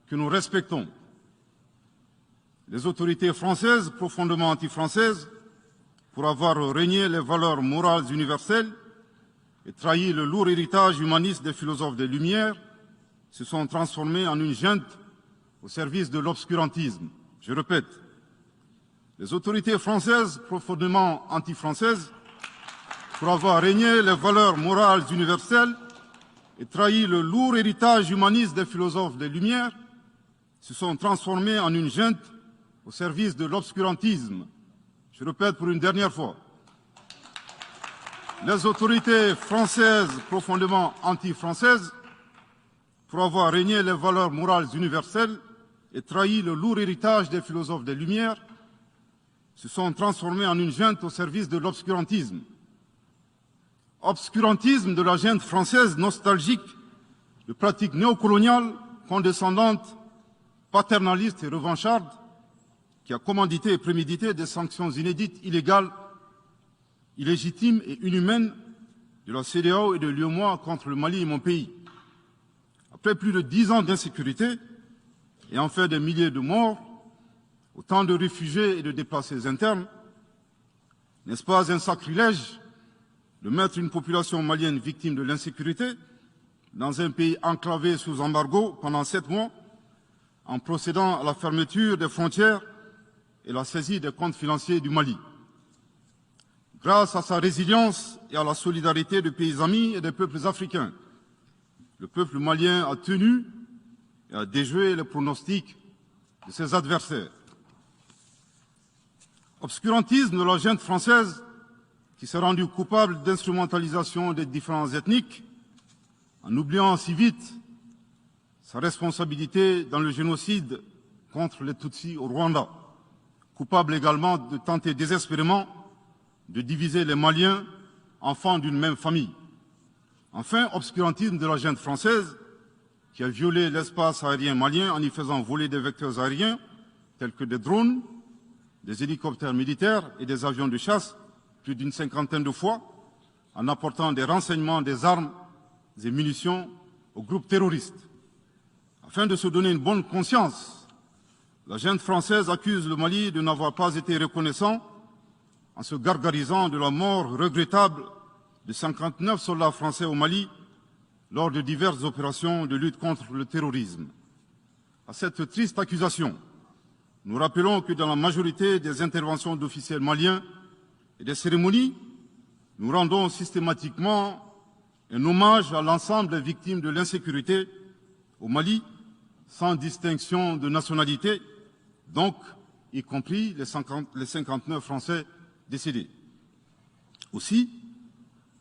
que nous respectons. Les autorités françaises, profondément anti-françaises, pour avoir régné les valeurs morales universelles et trahi le lourd héritage humaniste des philosophes des Lumières, se sont transformées en une junte au service de l'obscurantisme. Je répète, les autorités françaises, profondément anti-françaises, pour avoir régné les valeurs morales universelles et trahi le lourd héritage humaniste des philosophes des Lumières, se sont transformées en une junte au service de l'obscurantisme. Je répète pour une dernière fois. Les autorités françaises, profondément anti-françaises, pour avoir régné les valeurs morales universelles et trahi le lourd héritage des philosophes des Lumières, se sont transformées en une junte au service de l'obscurantisme. Obscurantisme de la junte française nostalgique de pratiques néocoloniales, condescendantes, paternalistes et revanchardes, qui a commandité et prémédité des sanctions inédites, illégales, illégitimes et inhumaines de la CEDEAO et de l'UEMOA contre le Mali et mon pays. Après plus de 10 ans d'insécurité et en fait des milliers de morts, autant de réfugiés et de déplacés internes, n'est-ce pas un sacrilège de mettre une population malienne victime de l'insécurité dans un pays enclavé sous embargo pendant 7 mois, en procédant à la fermeture des frontières et la saisie des comptes financiers du Mali. Grâce à sa résilience et à la solidarité de pays amis et des peuples africains, le peuple malien a tenu et a déjoué les pronostics de ses adversaires. Obscurantisme de la junte française qui s'est rendue coupable d'instrumentalisation des différences ethniques, en oubliant si vite sa responsabilité dans le génocide contre les Tutsis au Rwanda, coupable également de tenter désespérément de diviser les Maliens, enfants d'une même famille. Enfin, obscurantisme de la junte française qui a violé l'espace aérien malien en y faisant voler des vecteurs aériens tels que des drones, des hélicoptères militaires et des avions de chasse plus d'une 50aine de fois, en apportant des renseignements, des armes et munitions aux groupes terroristes. Afin de se donner une bonne conscience, la junte française accuse le Mali de n'avoir pas été reconnaissant en se gargarisant de la mort regrettable de 59 soldats français au Mali lors de diverses opérations de lutte contre le terrorisme. À cette triste accusation, nous rappelons que dans la majorité des interventions d'officiels maliens et des cérémonies, nous rendons systématiquement un hommage à l'ensemble des victimes de l'insécurité au Mali, sans distinction de nationalité, donc y compris les 59 Français décédés. Aussi,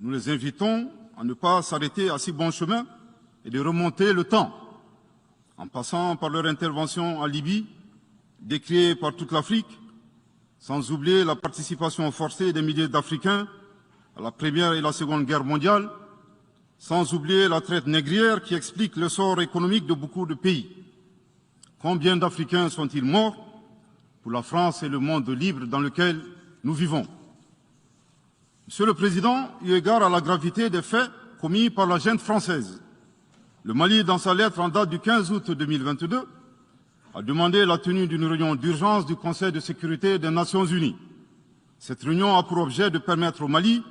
nous les invitons à ne pas s'arrêter à si bon chemin et de remonter le temps, en passant par leur intervention en Libye, décriée par toute l'Afrique, sans oublier la participation forcée des milliers d'Africains à la Première et la Seconde Guerre mondiale, sans oublier la traite négrière qui explique le sort économique de beaucoup de pays. Combien d'Africains sont-ils morts pour la France et le monde libre dans lequel nous vivons? Monsieur le Président, eu égard à la gravité des faits commis par la junte française, le Mali, dans sa lettre en date du 15 août 2022, a demandé la tenue d'une réunion d'urgence du Conseil de sécurité des Nations Unies. Cette réunion a pour objet de permettre au Mali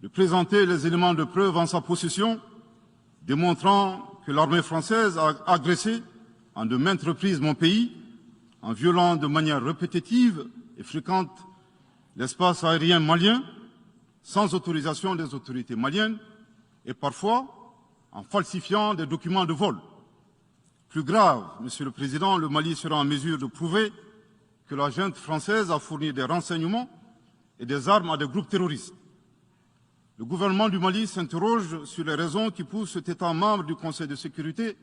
de présenter les éléments de preuve en sa possession, démontrant que l'armée française a agressé en de maintes reprises mon pays, en violant de manière répétitive et fréquente l'espace aérien malien, sans autorisation des autorités maliennes, et parfois en falsifiant des documents de vol. Plus grave, Monsieur le Président, le Mali sera en mesure de prouver que la junte française a fourni des renseignements et des armes à des groupes terroristes. Le gouvernement du Mali s'interroge sur les raisons qui poussent cet État membre du Conseil de sécurité,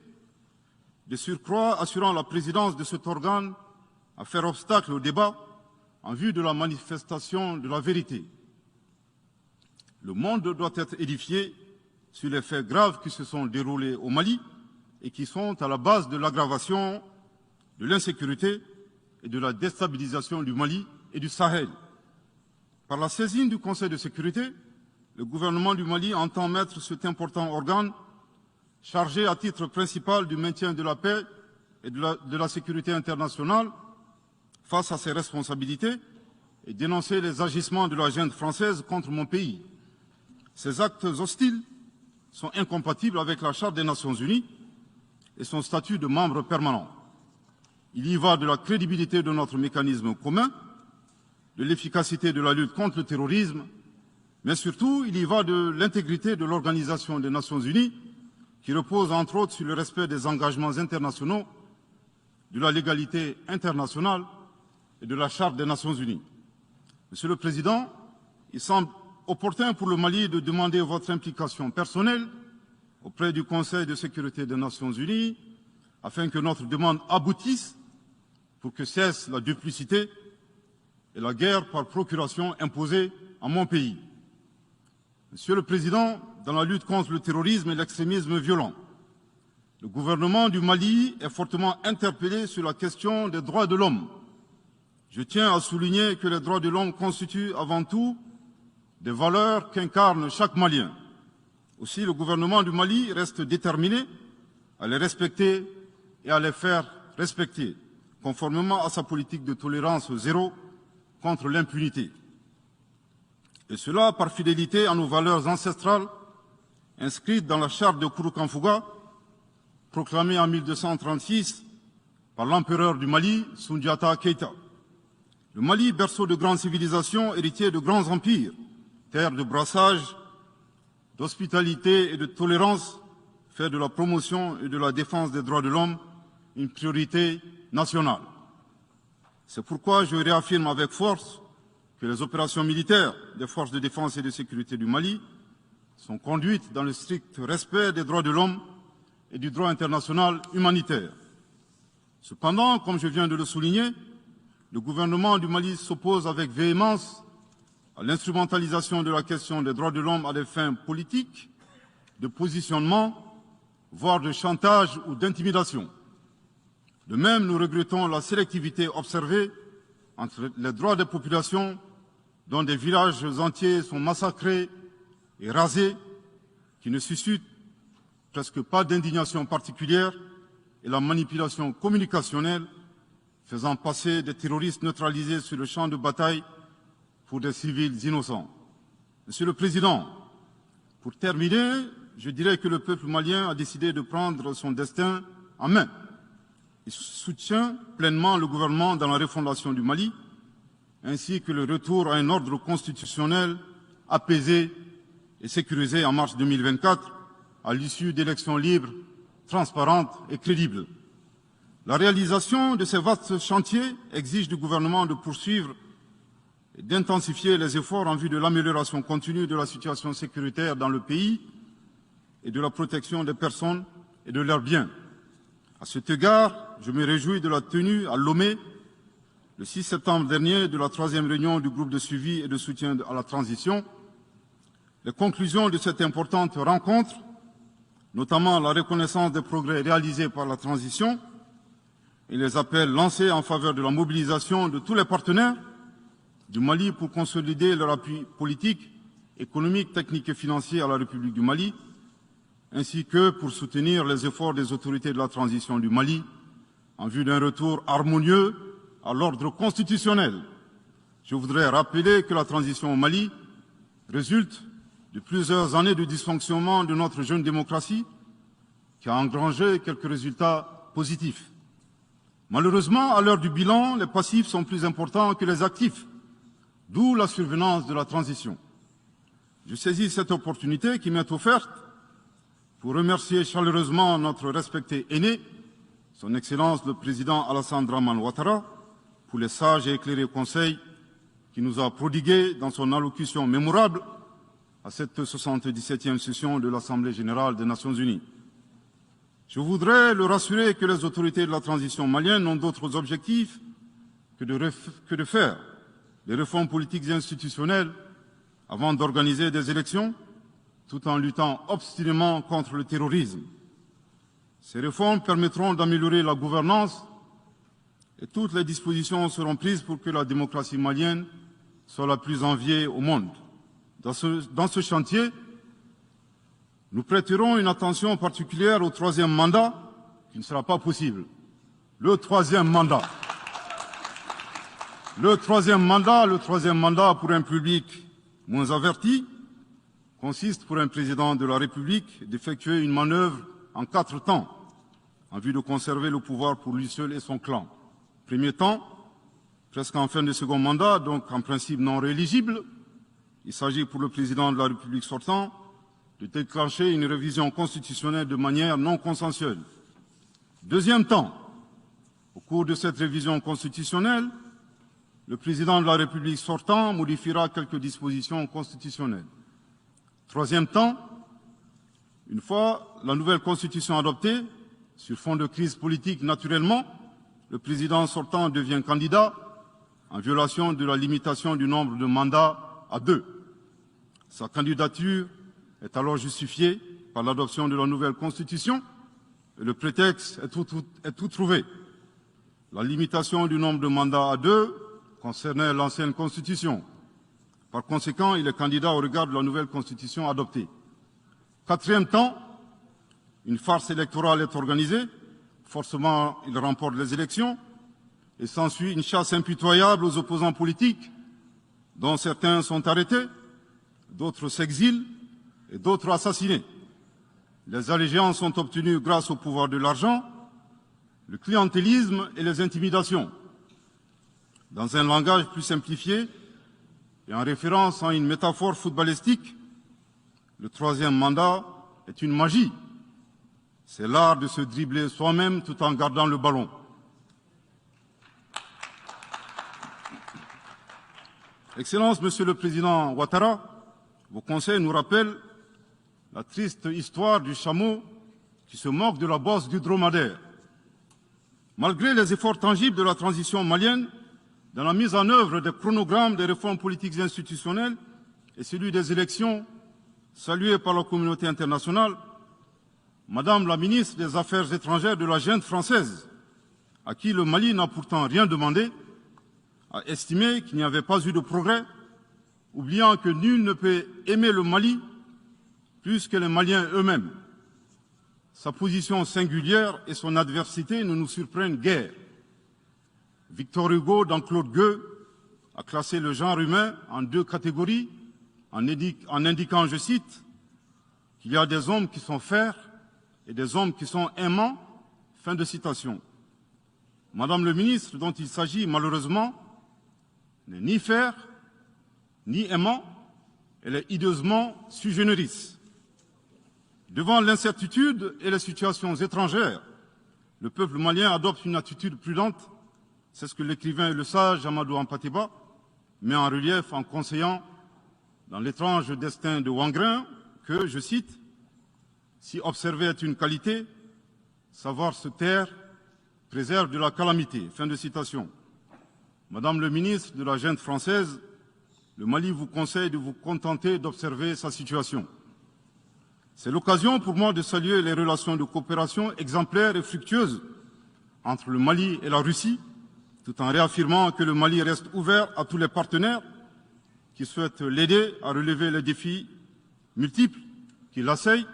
de surcroît assurant la présidence de cet organe, à faire obstacle au débat en vue de la manifestation de la vérité. Le monde doit être édifié sur les faits graves qui se sont déroulés au Mali et qui sont à la base de l'aggravation de l'insécurité et de la déstabilisation du Mali et du Sahel. Par la saisine du Conseil de sécurité, le gouvernement du Mali entend mettre cet important organe chargé à titre principal du maintien de la paix et de la sécurité internationale face à ses responsabilités et dénoncer les agissements de la junte française contre mon pays. Ces actes hostiles sont incompatibles avec la Charte des Nations Unies et son statut de membre permanent. Il y va de la crédibilité de notre mécanisme commun, de l'efficacité de la lutte contre le terrorisme, mais surtout, il y va de l'intégrité de l'Organisation des Nations Unies, qui repose entre autres sur le respect des engagements internationaux, de la légalité internationale et de la Charte des Nations Unies. Monsieur le Président, il semble opportun pour le Mali de demander votre implication personnelle auprès du Conseil de sécurité des Nations Unies afin que notre demande aboutisse pour que cesse la duplicité et la guerre par procuration imposée à mon pays. Monsieur le Président, dans la lutte contre le terrorisme et l'extrémisme violent, le gouvernement du Mali est fortement interpellé sur la question des droits de l'homme. Je tiens à souligner que les droits de l'homme constituent avant tout des valeurs qu'incarne chaque Malien. Aussi, le gouvernement du Mali reste déterminé à les respecter et à les faire respecter, conformément à sa politique de tolérance zéro contre l'impunité. Et cela par fidélité à nos valeurs ancestrales inscrites dans la charte de Kouroukanfouga, proclamée en 1236 par l'empereur du Mali, Soundiata Keïta. Le Mali, berceau de grandes civilisations, héritier de grands empires, terre de brassage, d'hospitalité et de tolérance, fait de la promotion et de la défense des droits de l'homme une priorité nationale. C'est pourquoi je réaffirme avec force que les opérations militaires des forces de défense et de sécurité du Mali sont conduites dans le strict respect des droits de l'homme et du droit international humanitaire. Cependant, comme je viens de le souligner, le gouvernement du Mali s'oppose avec véhémence à l'instrumentalisation de la question des droits de l'homme à des fins politiques, de positionnement, voire de chantage ou d'intimidation. De même, nous regrettons la sélectivité observée entre les droits des populations dont des villages entiers sont massacrés et rasés, qui ne suscitent presque pas d'indignation particulière, et la manipulation communicationnelle faisant passer des terroristes neutralisés sur le champ de bataille pour des civils innocents. Monsieur le Président, pour terminer, je dirais que le peuple malien a décidé de prendre son destin en main. Il soutient pleinement le gouvernement dans la refondation du Mali, ainsi que le retour à un ordre constitutionnel apaisé et sécurisé en mars 2024, à l'issue d'élections libres, transparentes et crédibles. La réalisation de ces vastes chantiers exige du gouvernement de poursuivre et d'intensifier les efforts en vue de l'amélioration continue de la situation sécuritaire dans le pays et de la protection des personnes et de leurs biens. À cet égard, je me réjouis de la tenue à Lomé, le 6 septembre dernier, de la 3e réunion du groupe de suivi et de soutien à la transition. Les conclusions de cette importante rencontre, notamment la reconnaissance des progrès réalisés par la transition et les appels lancés en faveur de la mobilisation de tous les partenaires du Mali pour consolider leur appui politique, économique, technique et financier à la République du Mali, ainsi que pour soutenir les efforts des autorités de la transition du Mali en vue d'un retour harmonieux à l'ordre constitutionnel. Je voudrais rappeler que la transition au Mali résulte de plusieurs années de dysfonctionnement de notre jeune démocratie qui a engrangé quelques résultats positifs. Malheureusement, à l'heure du bilan, les passifs sont plus importants que les actifs, d'où la survenance de la transition. Je saisis cette opportunité qui m'est offerte pour remercier chaleureusement notre respecté aîné, son Excellence le Président Alassane Dramane Ouattara, pour les sages et éclairés conseils qu'il nous a prodigués dans son allocution mémorable à cette 77e session de l'Assemblée générale des Nations unies. Je voudrais le rassurer que les autorités de la transition malienne n'ont d'autres objectifs que de faire des réformes politiques et institutionnelles avant d'organiser des élections, tout en luttant obstinément contre le terrorisme. Ces réformes permettront d'améliorer la gouvernance et toutes les dispositions seront prises pour que la démocratie malienne soit la plus enviée au monde. Dans ce chantier, nous prêterons une attention particulière au 3e mandat, qui ne sera pas possible. Le troisième mandat pour un public moins averti consiste pour un président de la République d'effectuer une manœuvre en 4 temps en vue de conserver le pouvoir pour lui seul et son clan. Premier temps, presque en fin de second mandat, donc en principe non rééligible, il s'agit pour le président de la République sortant de déclencher une révision constitutionnelle de manière non consensuelle. Deuxième temps, au cours de cette révision constitutionnelle, le président de la République sortant modifiera quelques dispositions constitutionnelles. Troisième temps, une fois la nouvelle constitution adoptée, sur fond de crise politique naturellement, le président sortant devient candidat en violation de la limitation du nombre de mandats à 2. Sa candidature est alors justifiée par l'adoption de la nouvelle constitution et le prétexte est tout trouvé. La limitation du nombre de mandats à 2 concernait l'ancienne Constitution. Par conséquent, il est candidat au regard de la nouvelle Constitution adoptée. Quatrième temps, une farce électorale est organisée. Forcément, il remporte les élections et s'ensuit une chasse impitoyable aux opposants politiques, dont certains sont arrêtés, d'autres s'exilent et d'autres assassinés. Les allégeances sont obtenues grâce au pouvoir de l'argent, le clientélisme et les intimidations. Dans un langage plus simplifié et en référence à une métaphore footballistique, le troisième mandat est une magie. C'est l'art de se dribbler soi-même tout en gardant le ballon. Excellence, Monsieur le Président Ouattara, vos conseils nous rappellent la triste histoire du chameau qui se moque de la bosse du dromadaire. Malgré les efforts tangibles de la transition malienne, dans la mise en œuvre des chronogrammes des réformes politiques et institutionnelles et celui des élections, salués par la communauté internationale, Madame la ministre des Affaires étrangères de la junte française, à qui le Mali n'a pourtant rien demandé, a estimé qu'il n'y avait pas eu de progrès, oubliant que nul ne peut aimer le Mali plus que les Maliens eux-mêmes. Sa position singulière et son adversité ne nous surprennent guère. Victor Hugo, dans Claude Gueux, a classé le genre humain en 2 catégories, en indiquant, je cite, qu'il y a des hommes qui sont fers et des hommes qui sont aimants. Fin de citation. Madame le ministre, dont il s'agit malheureusement, n'est ni fer, ni aimant, elle est hideusement sui generis. Devant l'incertitude et les situations étrangères, le peuple malien adopte une attitude prudente. C'est ce que l'écrivain et le sage Amadou Hampâté-Bâ met en relief en conseillant dans l'étrange destin de Wangrin que, je cite, « Si observer est une qualité, savoir se taire préserve de la calamité ». Fin de citation. Madame le ministre de la junte française, le Mali vous conseille de vous contenter d'observer sa situation. C'est l'occasion pour moi de saluer les relations de coopération exemplaires et fructueuses entre le Mali et la Russie, tout en réaffirmant que le Mali reste ouvert à tous les partenaires qui souhaitent l'aider à relever les défis multiples qui l'assaillent,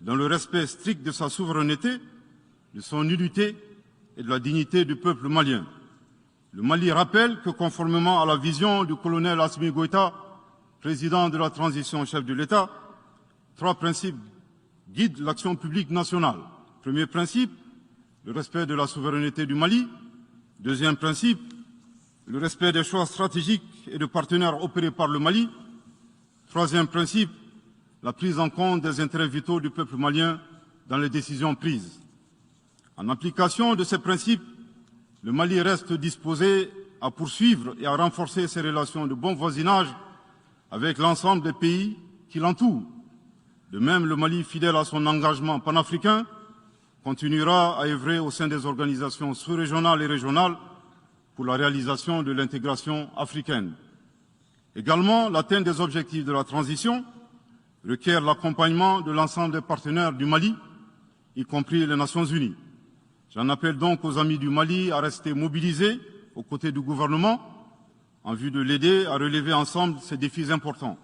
dans le respect strict de sa souveraineté, de son unité et de la dignité du peuple malien. Le Mali rappelle que, conformément à la vision du colonel Assimi Goïta, président de la transition chef de l'État, 3 principes guident l'action publique nationale. Premier principe, le respect de la souveraineté du Mali. Deuxième principe, le respect des choix stratégiques et de partenaires opérés par le Mali. Troisième principe, la prise en compte des intérêts vitaux du peuple malien dans les décisions prises. En application de ces principes, le Mali reste disposé à poursuivre et à renforcer ses relations de bon voisinage avec l'ensemble des pays qui l'entourent. De même, le Mali, fidèle à son engagement panafricain, continuera à œuvrer au sein des organisations sous-régionales et régionales pour la réalisation de l'intégration africaine. Également, l'atteinte des objectifs de la transition requiert l'accompagnement de l'ensemble des partenaires du Mali, y compris les Nations Unies. J'en appelle donc aux amis du Mali à rester mobilisés aux côtés du gouvernement en vue de l'aider à relever ensemble ces défis importants.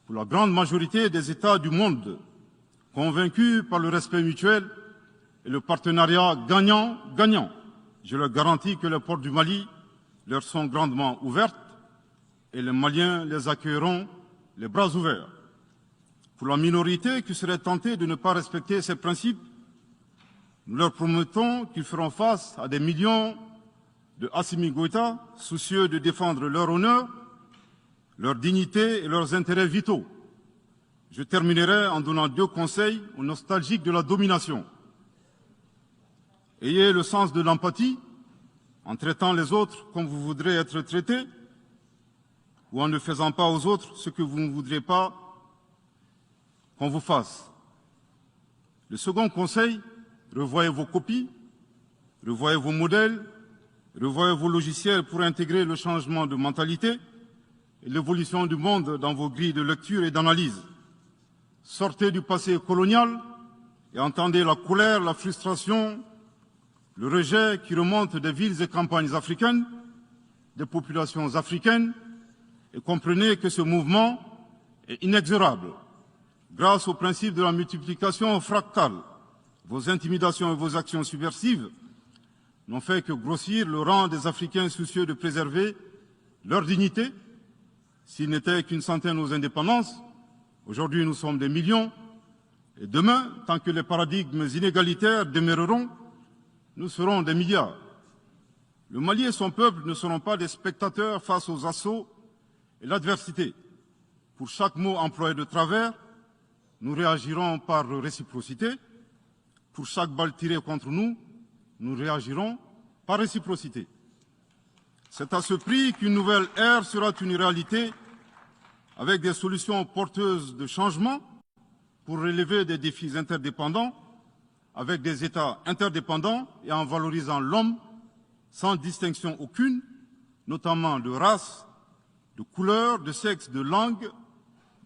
Pour la grande majorité des États du monde, convaincus par le respect mutuel et le partenariat gagnant-gagnant. Je leur garantis que les portes du Mali leur sont grandement ouvertes et les Maliens les accueilleront les bras ouverts. Pour la minorité qui serait tentée de ne pas respecter ces principes, nous leur promettons qu'ils feront face à des millions de Assimi Goïta, soucieux de défendre leur honneur, leur dignité et leurs intérêts vitaux. Je terminerai en donnant 2 conseils aux nostalgiques de la domination. Ayez le sens de l'empathie en traitant les autres comme vous voudrez être traités ou en ne faisant pas aux autres ce que vous ne voudrez pas qu'on vous fasse. Le second conseil, revoyez vos copies, revoyez vos modèles, revoyez vos logiciels pour intégrer le changement de mentalité et l'évolution du monde dans vos grilles de lecture et d'analyse. Sortez du passé colonial et entendez la colère, la frustration, le rejet qui remonte des villes et campagnes africaines, des populations africaines, et comprenez que ce mouvement est inexorable. Grâce au principe de la multiplication fractale, vos intimidations et vos actions subversives n'ont fait que grossir le rang des Africains soucieux de préserver leur dignité. S'il n'était qu'une centaine aux indépendances, aujourd'hui nous sommes des millions, et demain, tant que les paradigmes inégalitaires demeureront, nous serons des milliards. Le Mali et son peuple ne seront pas des spectateurs face aux assauts et l'adversité. Pour chaque mot employé de travers, nous réagirons par réciprocité. Pour chaque balle tirée contre nous, nous réagirons par réciprocité. C'est à ce prix qu'une nouvelle ère sera une réalité avec des solutions porteuses de changement pour relever des défis interdépendants, avec des États interdépendants et en valorisant l'homme sans distinction aucune, notamment de race, de couleur, de sexe, de langue,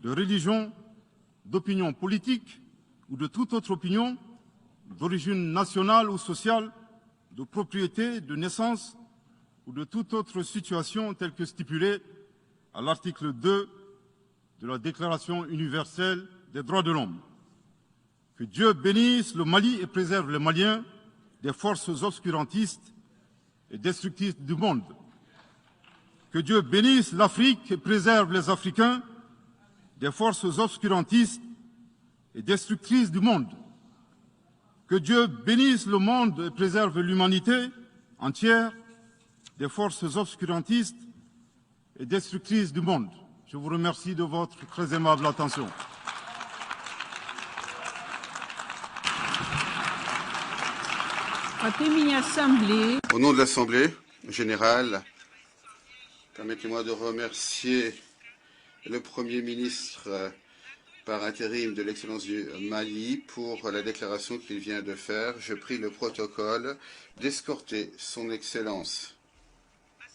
de religion, d'opinion politique ou de toute autre opinion, d'origine nationale ou sociale, de propriété, de naissance ou de toute autre situation telle que stipulée à l'article 2 de la Déclaration universelle des droits de l'homme. Que Dieu bénisse le Mali et préserve les Maliens des forces obscurantistes et destructrices du monde. Que Dieu bénisse l'Afrique et préserve les Africains des forces obscurantistes et destructrices du monde. Que Dieu bénisse le monde et préserve l'humanité entière des forces obscurantistes et destructrices du monde. Je vous remercie de votre très aimable attention. Au nom de l'Assemblée générale, permettez-moi de remercier le Premier ministre par intérim de l'Excellence du Mali pour la déclaration qu'il vient de faire. Je prie le protocole d'escorter son Excellence.